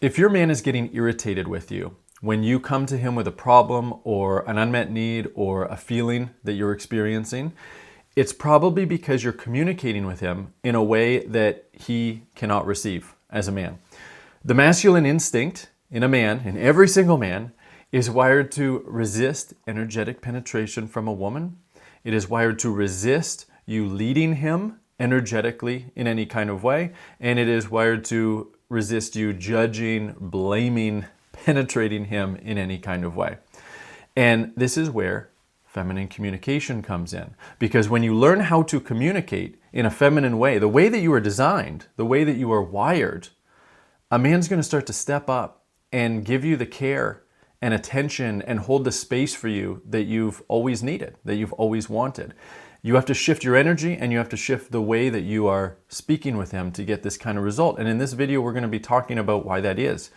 If your man is getting irritated with you when you come to him with a problem or an unmet need or a feeling that you're experiencing, it's probably because you're communicating with him in a way that he cannot receive as a man. The masculine instinct in a man, in every single man, is wired to resist energetic penetration from a woman. It is wired to resist you leading him energetically in any kind of way, and it is wired to resist you judging, blaming, penetrating him in any kind of way. And this is where feminine communication comes in. Because when you learn how to communicate in a feminine way, the way that you are designed, the way that you are wired, a man's going to start to step up and give you the care and attention and hold the space for you that you've always needed, that you've always wanted. You have to shift your energy and you have to shift the way that you are speaking with him to get this kind of result. And in this video, we're going to be talking about why that is.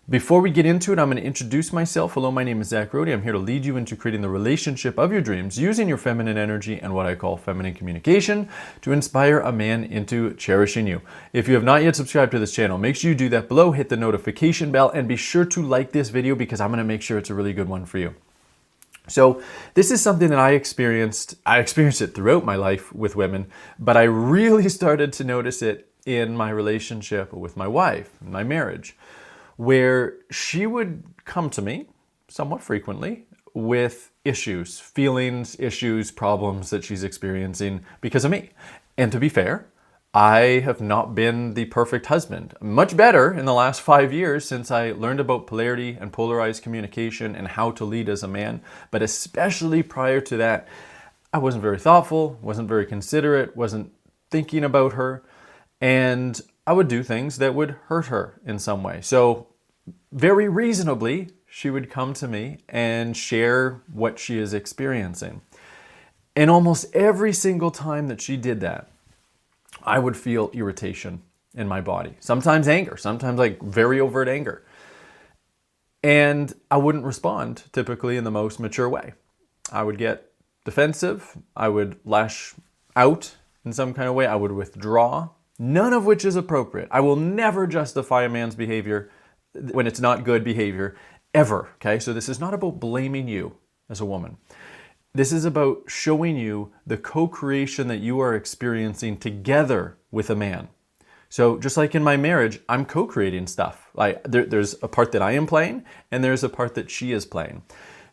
Before we get into it, I'm going to introduce myself. Hello, my name is Zach Rohde. I'm here to lead you into creating the relationship of your dreams using your feminine energy and what I call feminine communication to inspire a man into cherishing you. If you have not yet subscribed to this channel, make sure you do that below, hit the notification bell, and be sure to like this video because I'm going to make sure it's a really good one for you. So this is something that I experienced it throughout my life with women, but I really started to notice it in my relationship with my wife, in my marriage, where she would come to me somewhat frequently with issues, feelings, issues, problems that she's experiencing because of me. And to be fair, I have not been the perfect husband. Much better in the last 5 years since I learned about polarity and polarized communication and how to lead as a man. But especially prior to that, I wasn't very thoughtful, wasn't very considerate, wasn't thinking about her, and I would do things that would hurt her in some way. So very reasonably, she would come to me and share what she is experiencing. And almost every single time that she did that, I would feel irritation in my body. Sometimes anger, sometimes like very overt anger. And I wouldn't respond typically in the most mature way. I would get defensive. I would lash out in some kind of way. I would withdraw, none of which is appropriate. I will never justify a man's behavior when it's not good behavior, ever. Okay, so this is not about blaming you as a woman. This is about showing you the co-creation that you are experiencing together with a man. So just like in my marriage, I'm co-creating stuff. Like there's a part that I am playing and there's a part that she is playing.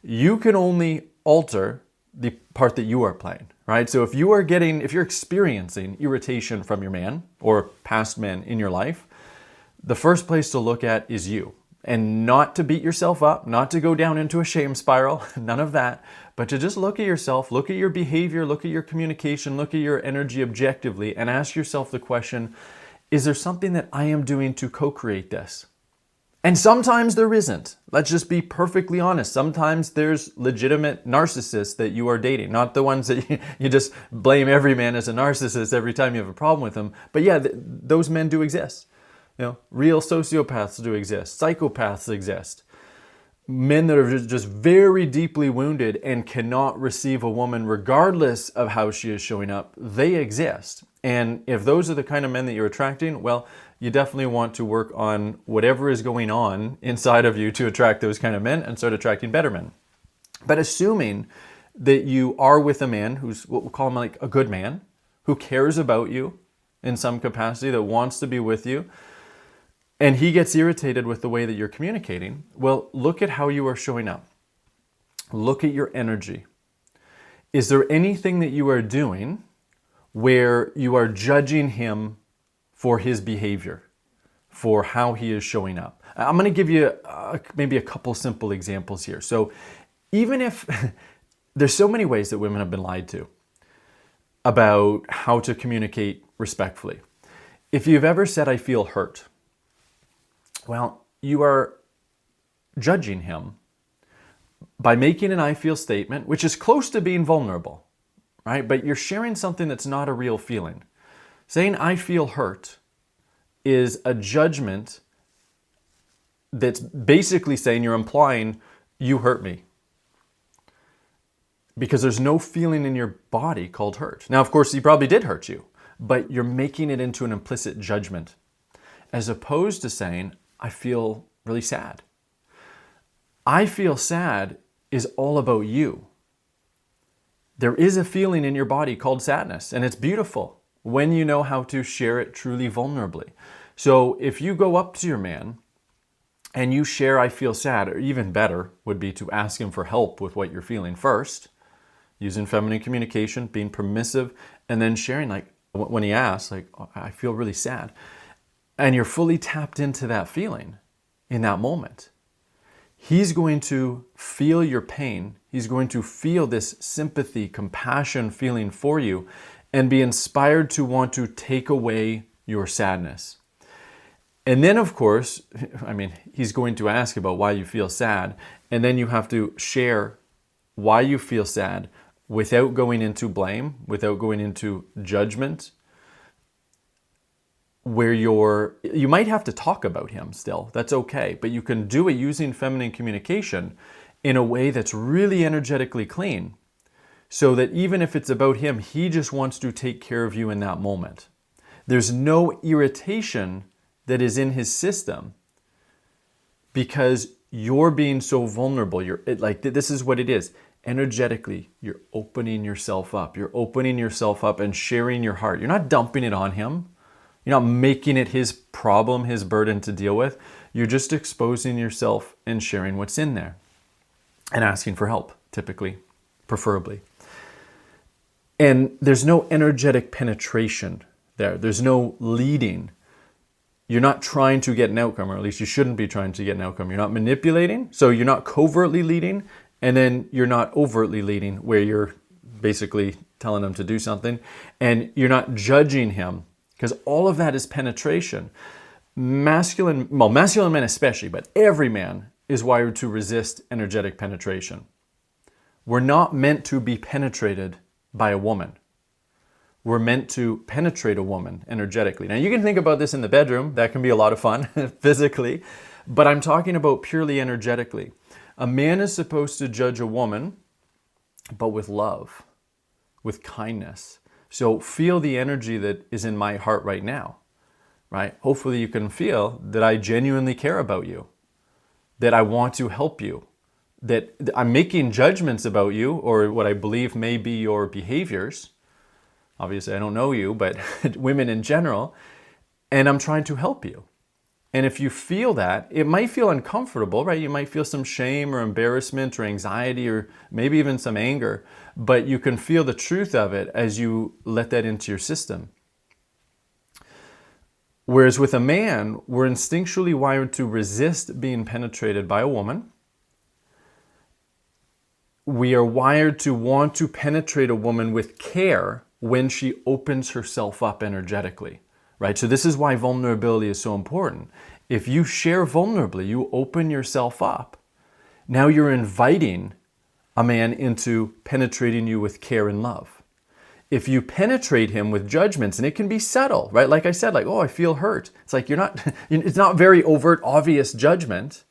You can only alter the part that you are playing, right? So if you're experiencing irritation from your man or past men in your life, the first place to look at is you. And not to beat yourself up, not to go down into a shame spiral, none of that, but to just look at yourself, look at your behavior, look at your communication, look at your energy objectively, and ask yourself the question, is there something that I am doing to co-create this? And sometimes there isn't. Let's just be perfectly honest. Sometimes there's legitimate narcissists that you are dating, not the ones that you just blame every man as a narcissist every time you have a problem with them. But yeah, those men do exist. You know, real sociopaths do exist. Psychopaths exist. Men that are just very deeply wounded and cannot receive a woman regardless of how she is showing up, they exist. And if those are the kind of men that you're attracting, well, you definitely want to work on whatever is going on inside of you to attract those kind of men and start attracting better men. But assuming that you are with a man who's what we'll call him like a good man, who cares about you in some capacity, that wants to be with you, and he gets irritated with the way that you're communicating, well, look at how you are showing up. Look at your energy. Is there anything that you are doing where you are judging him for his behavior, for how he is showing up? I'm going to give you maybe a couple simple examples here. So even if there's so many ways that women have been lied to about how to communicate respectfully. If you've ever said, I feel hurt, well, you are judging him by making an I feel statement, which is close to being vulnerable, right? But you're sharing something that's not a real feeling. Saying I feel hurt is a judgment that's basically saying you're implying you hurt me. Because there's no feeling in your body called hurt. Now, of course, he probably did hurt you, but you're making it into an implicit judgment. As opposed to saying, I feel really sad. I feel sad is all about you. There is a feeling in your body called sadness, and it's beautiful when you know how to share it truly vulnerably. So if you go up to your man and you share, I feel sad, or even better would be to ask him for help with what you're feeling first, using feminine communication, being permissive, and then sharing, like when he asks, like, oh, I feel really sad. And you're fully tapped into that feeling in that moment. He's going to feel your pain. He's going to feel this sympathy, compassion feeling for you and be inspired to want to take away your sadness. And then, of course, he's going to ask about why you feel sad. And then you have to share why you feel sad without going into blame, without going into judgment, where you might have to talk about him still. That's okay. But you can do it using feminine communication in a way that's really energetically clean, so that even if it's about him, he just wants to take care of you in that moment. There's no irritation that is in his system because you're being so vulnerable. This is what it is. Energetically, you're opening yourself up. You're opening yourself up and sharing your heart. You're not dumping it on him. You're not making it his problem, his burden to deal with. You're just exposing yourself and sharing what's in there and asking for help, typically, preferably. And there's no energetic penetration there. There's no leading. You're not trying to get an outcome, or at least you shouldn't be trying to get an outcome. You're not manipulating, so you're not covertly leading, and then you're not overtly leading, where you're basically telling him to do something, and you're not judging him, because all of that is penetration. Masculine men especially, but every man is wired to resist energetic penetration. We're not meant to be penetrated by a woman. We're meant to penetrate a woman energetically. Now, you can think about this in the bedroom. That can be a lot of fun physically, but I'm talking about purely energetically. A man is supposed to judge a woman, but with love, with kindness. So feel the energy that is in my heart right now, right? Hopefully you can feel that I genuinely care about you, that I want to help you, that I'm making judgments about you or what I believe may be your behaviors. Obviously, I don't know you, but women in general, and I'm trying to help you. And if you feel that, it might feel uncomfortable, right? You might feel some shame or embarrassment or anxiety or maybe even some anger, but you can feel the truth of it as you let that into your system. Whereas with a man, we're instinctually wired to resist being penetrated by a woman. We are wired to want to penetrate a woman with care when she opens herself up energetically, right? So this is why vulnerability is so important. If you share vulnerably, you open yourself up. Now you're inviting a man into penetrating you with care and love. If you penetrate him with judgments, and it can be subtle, right? Like I said, like, oh, I feel hurt. It's like it's not very overt, obvious judgment.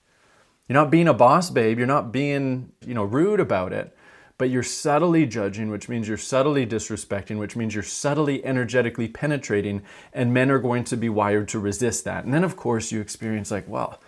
You're not being a boss babe. You're not being, rude about it. But you're subtly judging, which means you're subtly disrespecting, which means you're subtly energetically penetrating, and men are going to be wired to resist that. And then, of course, you experience like, well,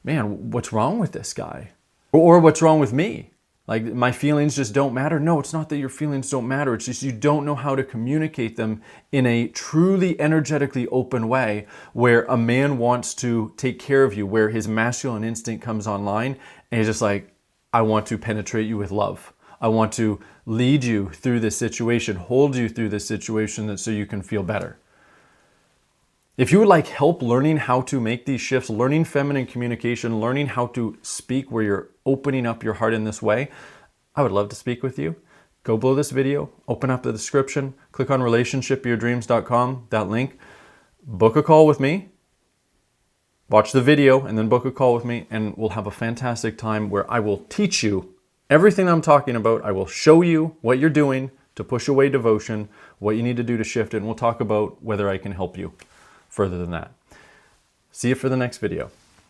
man, what's wrong with this guy? Or what's wrong with me? Like, my feelings just don't matter. No, it's not that your feelings don't matter. It's just you don't know how to communicate them in a truly energetically open way where a man wants to take care of you, where his masculine instinct comes online, and he's just like, I want to penetrate you with love. I want to lead you through this situation, hold you through this situation so you can feel better. If you would like help learning how to make these shifts, learning feminine communication, learning how to speak where you're opening up your heart in this way, I would love to speak with you. Go below this video, open up the description, click on relationshipyourdreams.com, that link, book a call with me, watch the video, and then book a call with me, and we'll have a fantastic time where I will teach you everything I'm talking about. I will show you what you're doing to push away devotion, what you need to do to shift it, and we'll talk about whether I can help you further than that. See you for the next video.